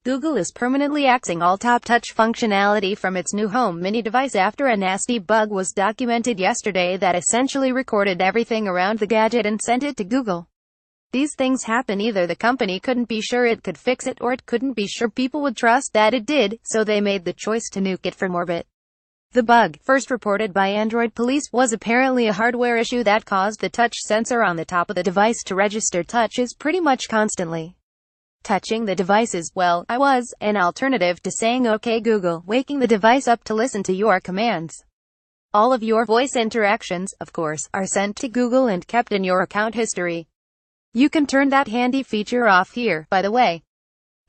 Google is permanently axing all top touch functionality from its new Home Mini device after a nasty bug was documented yesterday that essentially recorded everything around the gadget and sent it to Google. These things happen. Either the company couldn't be sure it could fix it, or it couldn't be sure people would trust that it did, so they made the choice to nuke it from orbit. The bug, first reported by Android police, was apparently a hardware issue that caused the touch sensor on the top of the device to register touches pretty much constantly. Touching the devices, well, was an alternative to saying "Okay Google," waking the device up to listen to your commands. All of your voice interactions, of course, are sent to Google and kept in your account history. You can turn that handy feature off here, by the way.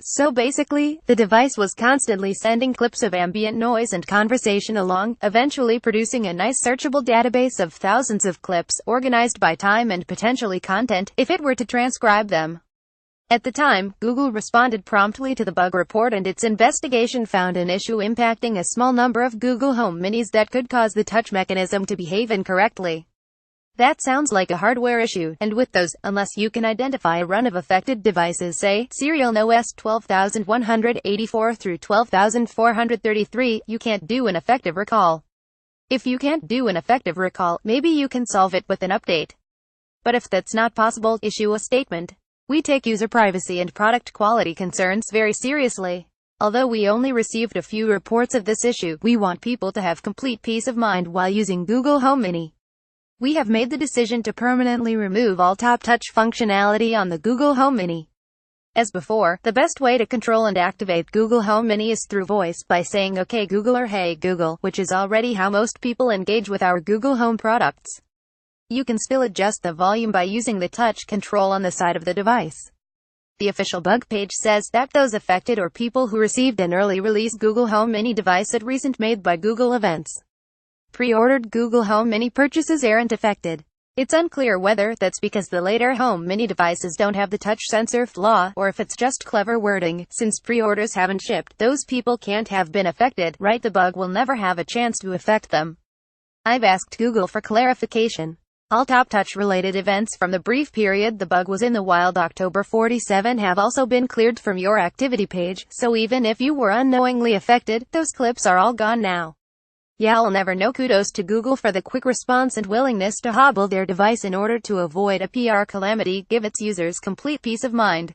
So basically, the device was constantly sending clips of ambient noise and conversation along, eventually producing a nice searchable database of thousands of clips, organized by time and potentially content, if it were to transcribe them. At the time, Google responded promptly to the bug report, and its investigation found an issue impacting a small number of Google Home Minis that could cause the touch mechanism to behave incorrectly. That sounds like a hardware issue, and with those, unless you can identify a run of affected devices, say, serial OS 12184 through 12433, you can't do an effective recall. If you can't do an effective recall, maybe you can solve it with an update. But if that's not possible, issue a statement. We take user privacy and product quality concerns very seriously. Although we only received a few reports of this issue, we want people to have complete peace of mind while using Google Home Mini. We have made the decision to permanently remove all top touch functionality on the Google Home Mini. As before, the best way to control and activate Google Home Mini is through voice, by saying "Okay Google" or "Hey Google," which is already how most people engage with our Google Home products. You can still adjust the volume by using the touch control on the side of the device. The official bug page says that those affected or people who received an early release Google Home Mini device at recent Made by Google events pre-ordered Google Home Mini purchases aren't affected. It's unclear whether that's because the later Home Mini devices don't have the touch sensor flaw, or if it's just clever wording. Since pre-orders haven't shipped, those people can't have been affected, right? The bug will never have a chance to affect them. I've asked Google for clarification. All top touch related events from the brief period the bug was in the wild October 47 have also been cleared from your activity page, so even if you were unknowingly affected, those clips are all gone now. Yeah, I'll never know. Kudos to Google for the quick response and willingness to hobble their device in order to avoid a PR calamity. Give its users complete peace of mind.